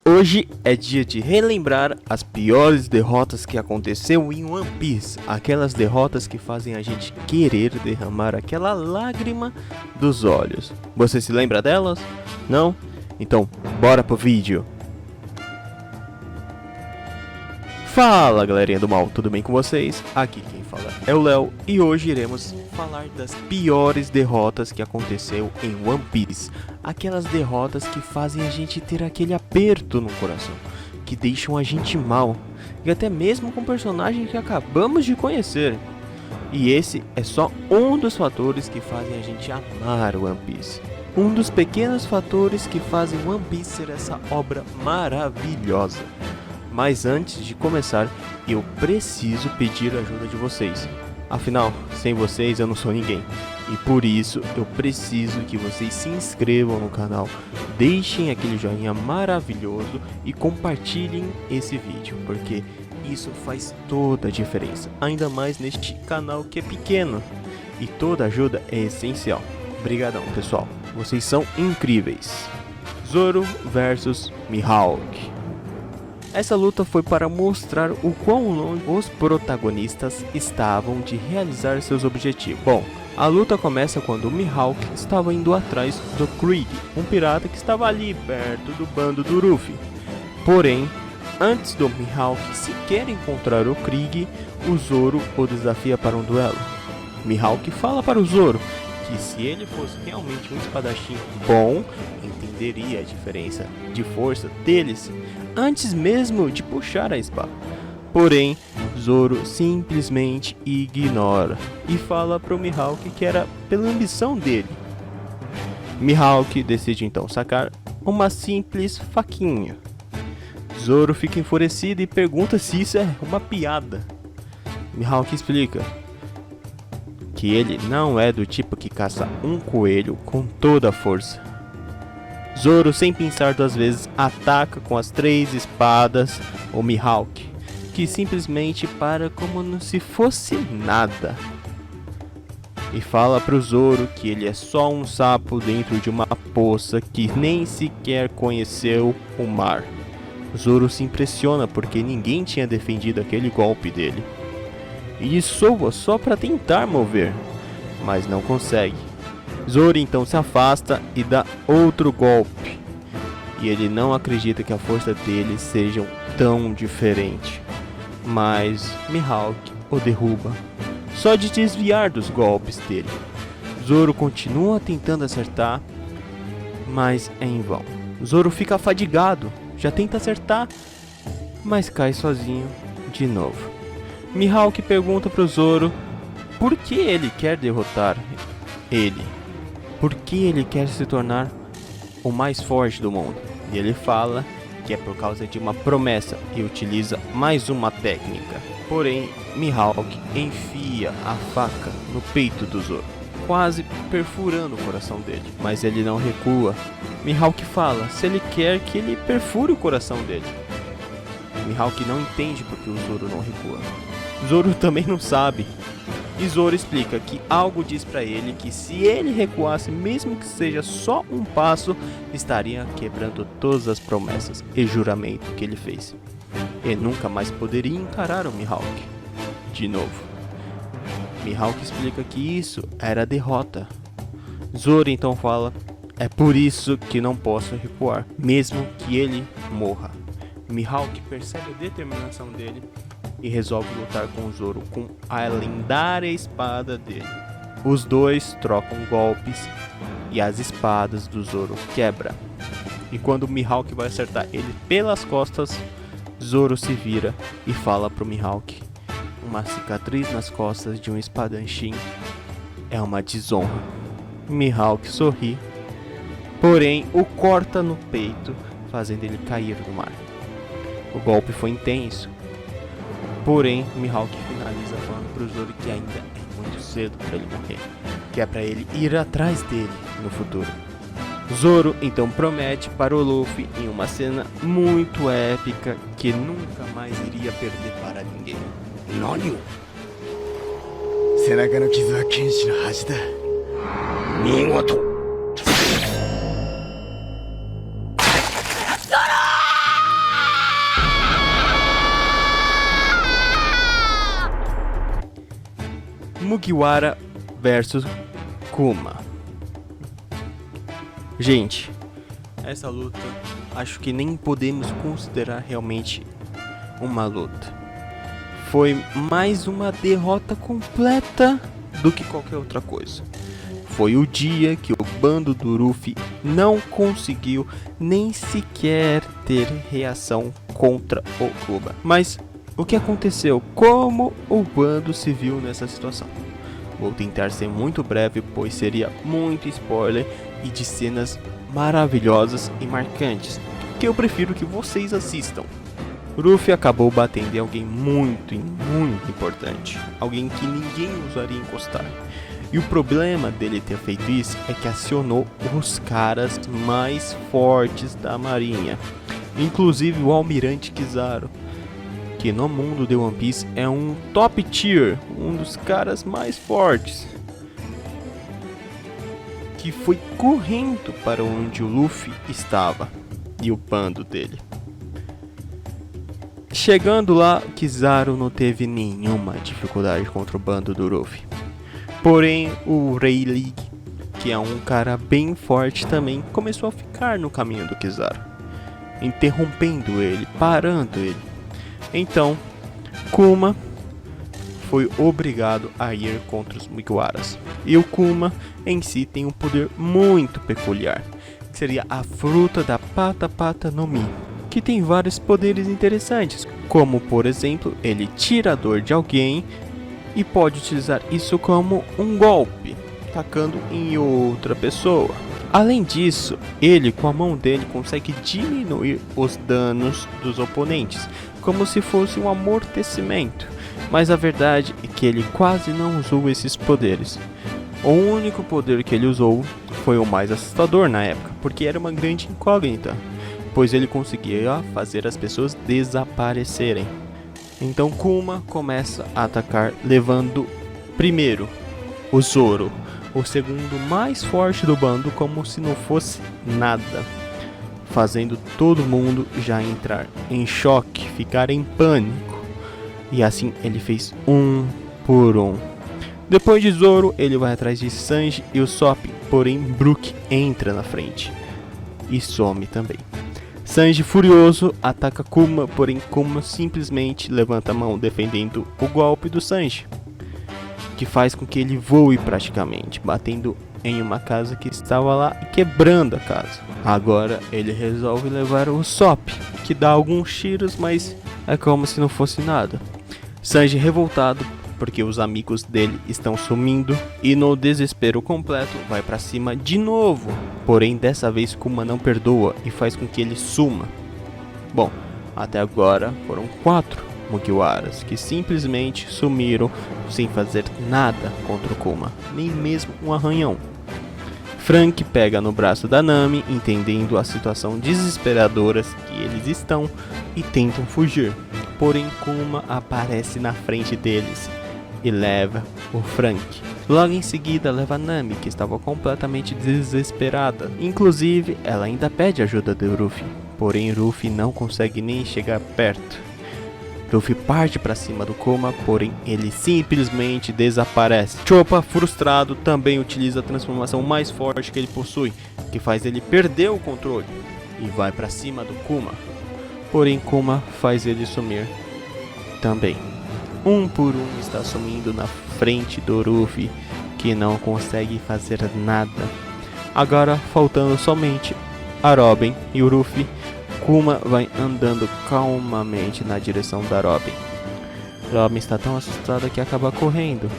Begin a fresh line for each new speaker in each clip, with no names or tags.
Hoje é dia de relembrar as piores derrotas que aconteceu em One Piece. Aquelas derrotas que fazem a gente querer derramar aquela lágrima dos olhos. Você se lembra delas? Não? Então, bora pro vídeo. Fala galerinha do mal, tudo bem com vocês? Aqui quem fala é o Léo e hoje iremos falar das piores derrotas que aconteceu em One Piece. Aquelas derrotas que fazem a gente ter aquele aperto no coração, que deixam a gente mal, e até mesmo com personagens que acabamos de conhecer. E esse é só um dos fatores que fazem a gente amar One Piece. Um dos pequenos fatores que fazem One Piece ser essa obra maravilhosa. Mas antes de começar, eu preciso pedir a ajuda de vocês. Afinal, sem vocês eu não sou ninguém. E por isso eu preciso que vocês se inscrevam no canal, deixem aquele joinha maravilhoso e compartilhem esse vídeo, porque isso faz toda a diferença, ainda mais neste canal que é pequeno. E toda ajuda é essencial. Obrigadão, pessoal, vocês são incríveis. Zoro versus Mihawk. Essa luta foi para mostrar o quão longe os protagonistas estavam de realizar seus objetivos. Bom, a luta começa quando o Mihawk estava indo atrás do Krieg, um pirata que estava ali perto do bando do Luffy. Porém, antes do Mihawk sequer encontrar o Krieg, o Zoro o desafia para um duelo. Mihawk fala para o Zoro que se ele fosse realmente um espadachim bom, entenderia a diferença de força deles antes mesmo de puxar a espada. Porém, Zoro simplesmente ignora e fala para o Mihawk que era pela ambição dele. Mihawk decide então sacar uma simples faquinha. Zoro fica enfurecido e pergunta se isso é uma piada. Mihawk explica que ele não é do tipo que caça um coelho com toda a força. Zoro, sem pensar duas vezes, ataca com as 3 espadas o Mihawk, que simplesmente para como se fosse nada. E fala pro Zoro que ele é só um sapo dentro de uma poça que nem sequer conheceu o mar. Zoro se impressiona porque ninguém tinha defendido aquele golpe dele. E soa só para tentar mover, mas não consegue. Zoro então se afasta e dá outro golpe. E ele não acredita que a força dele seja tão diferente. Mas Mihawk o derruba, só de desviar dos golpes dele. Zoro continua tentando acertar, mas é em vão. Zoro fica fadigado, já tenta acertar, mas cai sozinho de novo. Mihawk pergunta pro Zoro por que ele quer derrotar ele. Por que ele quer se tornar o mais forte do mundo? E ele fala que é por causa de uma promessa e utiliza mais uma técnica. Porém, Mihawk enfia a faca no peito do Zoro, quase perfurando o coração dele. Mas ele não recua. Mihawk fala se ele quer que ele perfure o coração dele. Mihawk não entende porque o Zoro não recua. Zoro também não sabe. E Zoro explica que algo diz pra ele que se ele recuasse, mesmo que seja só um passo, estaria quebrando todas as promessas e juramento que ele fez. E nunca mais poderia encarar o Mihawk de novo. Mihawk explica que isso era derrota. Zoro então fala: é por isso que não posso recuar, mesmo que ele morra. Mihawk percebe a determinação dele e resolve lutar com o Zoro com a lendária espada dele. Os dois trocam golpes e as espadas do Zoro quebram. E quando o Mihawk vai acertar ele pelas costas, Zoro se vira e fala pro Mihawk: uma cicatriz nas costas de um espadachim é uma desonra. Mihawk sorri, porém o corta no peito, fazendo ele cair no mar. O golpe foi intenso. Porém, Mihawk finaliza falando pro Zoro que ainda é muito cedo para ele morrer, que é para ele ir atrás dele no futuro. Zoro então promete para o Luffy em uma cena muito épica que nunca mais iria perder para ninguém.
Nani? 背中の傷は剣士の恥だ。見事。
Mugiwara versus Kuma. Gente, essa luta acho que nem podemos considerar realmente uma luta. Foi mais uma derrota completa do que qualquer outra coisa. Foi o dia que o bando do Luffy não conseguiu nem sequer ter reação contra o Kuma. Mas o que aconteceu? Como o bando se viu nessa situação? Vou tentar ser muito breve, pois seria muito spoiler e de cenas maravilhosas e marcantes, que eu prefiro que vocês assistam. Luffy acabou batendo em alguém muito importante, alguém que ninguém ousaria encostar. E o problema dele ter feito isso é que acionou os caras mais fortes da marinha, inclusive o Almirante Kizaru, que no mundo de One Piece é um top tier, um dos caras mais fortes, que foi correndo para onde o Luffy estava e o bando dele. Chegando lá, Kizaru não teve nenhuma dificuldade contra o bando do Luffy. Porém, o Rayleigh, que é um cara bem forte também, começou a ficar no caminho do Kizaru, interrompendo ele, parando ele. Então, Kuma foi obrigado a ir contra os Mugiwaras. E o Kuma em si tem um poder muito peculiar, que seria a fruta da Pata Pata no Mi, que tem vários poderes interessantes, como por exemplo, ele tira a dor de alguém e pode utilizar isso como um golpe, tacando em outra pessoa. Além disso, ele com a mão dele consegue diminuir os danos dos oponentes, como se fosse um amortecimento. Mas a verdade é que ele quase não usou esses poderes. O único poder que ele usou foi o mais assustador na época, porque era uma grande incógnita, pois ele conseguia fazer as pessoas desaparecerem. Então Kuma começa a atacar, levando primeiro o Zoro, o segundo mais forte do bando, como se não fosse nada, fazendo todo mundo já entrar em choque, ficar em pânico. E assim ele fez um por um. Depois de Zoro, ele vai atrás de Sanji e Usopp, porém Brook entra na frente e some também. Sanji furioso ataca Kuma, porém Kuma simplesmente levanta a mão defendendo o golpe do Sanji, que faz com que ele voe praticamente, batendo em uma casa que estava lá e quebrando a casa. Agora ele resolve levar o Usopp, que dá alguns tiros, mas é como se não fosse nada. Sanji revoltado porque os amigos dele estão sumindo e no desespero completo vai pra cima de novo. Porém dessa vez Kuma não perdoa e faz com que ele suma. Bom, até agora foram 4 Mugiwaras que simplesmente sumiram sem fazer nada contra o Kuma, nem mesmo um arranhão. Frank pega no braço da Nami, entendendo a situação desesperadora que eles estão e tentam fugir. Porém Kuma aparece na frente deles e leva o Frank. Logo em seguida leva a Nami, que estava completamente desesperada. Inclusive ela ainda pede ajuda de Luffy, porém Luffy não consegue nem chegar perto. Luffy parte para cima do Kuma, porém ele simplesmente desaparece. Chopper, frustrado, também utiliza a transformação mais forte que ele possui, que faz ele perder o controle, e vai para cima do Kuma. Porém Kuma faz ele sumir também. Um por um está sumindo na frente do Luffy, que não consegue fazer nada. Agora faltando somente a Robin e o Luffy, Kuma vai andando calmamente na direção da Robin. Robin está tão assustada que acaba correndo.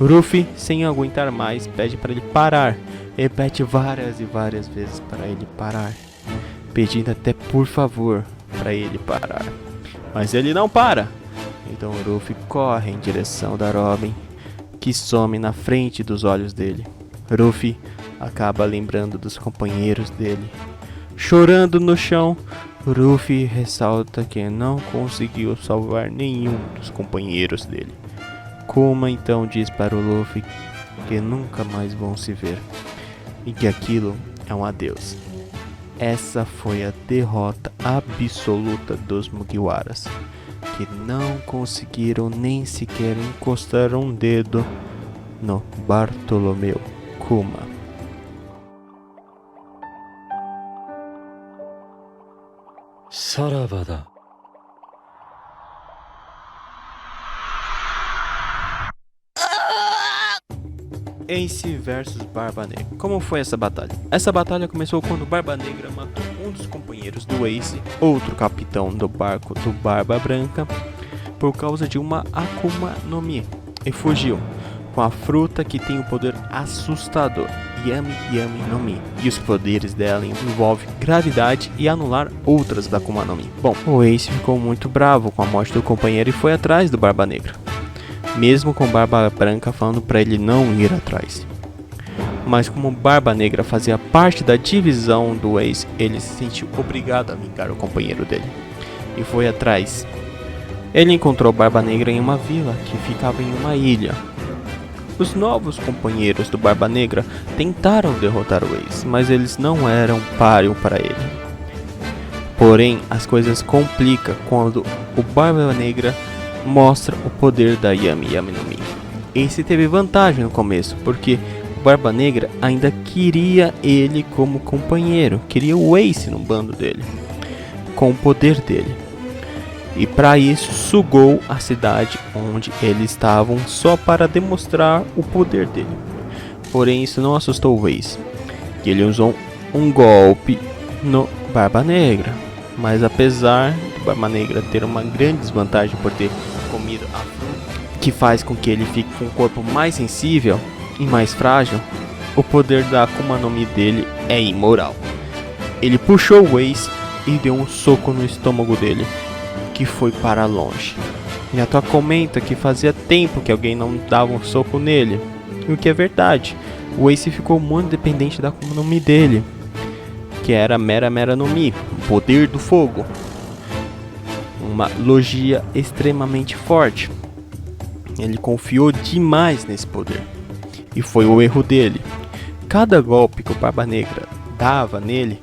Luffy, sem aguentar mais, pede para ele parar. Repete várias e várias vezes para ele parar, pedindo até por favor para ele parar. Mas ele não para. Então Luffy corre em direção da Robin, que some na frente dos olhos dele. Luffy acaba lembrando dos companheiros dele. Chorando no chão, Luffy ressalta que não conseguiu salvar nenhum dos companheiros dele. Kuma então diz para o Luffy que nunca mais vão se ver e que aquilo é um adeus. Essa foi a derrota absoluta dos Mugiwaras, que não conseguiram nem sequer encostar um dedo no Bartolomeu Kuma.
Sarabada.
Ace versus Barba Negra. Como foi essa batalha? Essa batalha começou quando Barba Negra matou um dos companheiros do Ace, outro capitão do barco do Barba Branca, por causa de uma Akuma no Mi, e fugiu com a fruta que tem o poder assustador, Yami Yami no Mi, e os poderes dela envolvem gravidade e anular outras da Akuma no Mi. Bom, o Ace ficou muito bravo com a morte do companheiro e foi atrás do Barba Negra, mesmo com Barba Branca falando para ele não ir atrás. Mas como Barba Negra fazia parte da divisão do Ace, ele se sentiu obrigado a vingar o companheiro dele e foi atrás. Ele encontrou Barba Negra em uma vila que ficava em uma ilha. Os novos companheiros do Barba Negra tentaram derrotar o Ace, mas eles não eram páreo para ele. Porém, as coisas complicam quando o Barba Negra mostra o poder da Yami Yami no Mi. Ace teve vantagem no começo, porque o Barba Negra ainda queria ele como companheiro, queria o Ace no bando dele, com o poder dele. E para isso sugou a cidade onde eles estavam só para demonstrar o poder dele. Porém, isso não assustou o Ace, que ele usou um golpe no Barba Negra. Mas apesar do Barba Negra ter uma grande desvantagem por ter comido a fruta, que faz com que ele fique com um corpo mais sensível e mais frágil, o poder da Akuma no Mi dele é imoral. Ele puxou o Ace e deu um soco no estômago dele, que foi para longe. E a tua comenta que fazia tempo que alguém não dava um soco nele, e o que é verdade. O Ace ficou muito dependente da Akuma no Mi dele, que era Mera no Mi, o poder do fogo, uma logia extremamente forte. Ele confiou demais nesse poder, e foi o erro dele. Cada golpe que o Barba Negra dava nele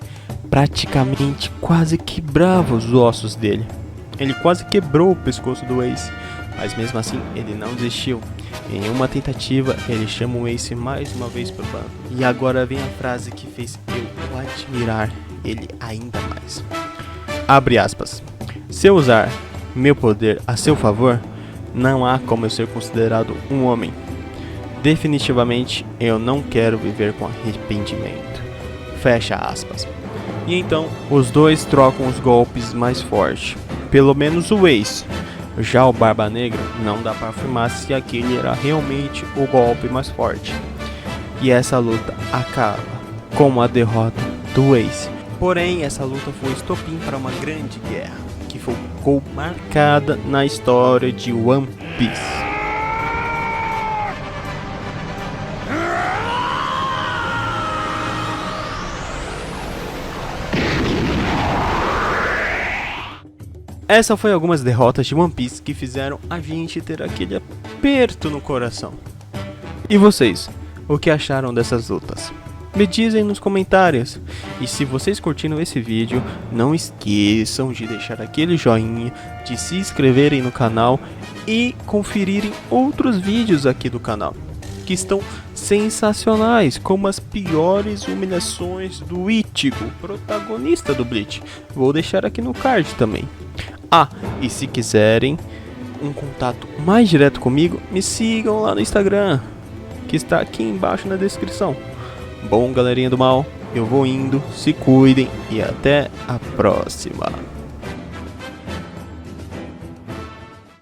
praticamente quase quebrava os ossos dele. Ele quase quebrou o pescoço do Ace, mas mesmo assim ele não desistiu. Em uma tentativa, ele chama o Ace mais uma vez pro bando. E agora vem a frase que fez eu admirar ele ainda mais. Abre aspas. Se eu usar meu poder a seu favor, não há como eu ser considerado um homem. Definitivamente, eu não quero viver com arrependimento. Fecha aspas. E então, os dois trocam os golpes mais fortes. Pelo menos o Ace. Já o Barba Negra não dá para afirmar se aquele era realmente o golpe mais forte. E essa luta acaba com a derrota do Ace. Porém, essa luta foi estopim para uma grande guerra, que ficou marcada na história de One Piece. Essa foi algumas derrotas de One Piece que fizeram a gente ter aquele aperto no coração. E vocês, o que acharam dessas lutas? Me dizem nos comentários. E se vocês curtiram esse vídeo, não esqueçam de deixar aquele joinha, de se inscreverem no canal e conferirem outros vídeos aqui do canal, que estão sensacionais, como as piores humilhações do Ichigo, protagonista do Bleach. Vou deixar aqui no card também. Ah, e se quiserem um contato mais direto comigo, me sigam lá no Instagram, que está aqui embaixo na descrição. Bom, galerinha do mal, eu vou indo, se cuidem e até a próxima.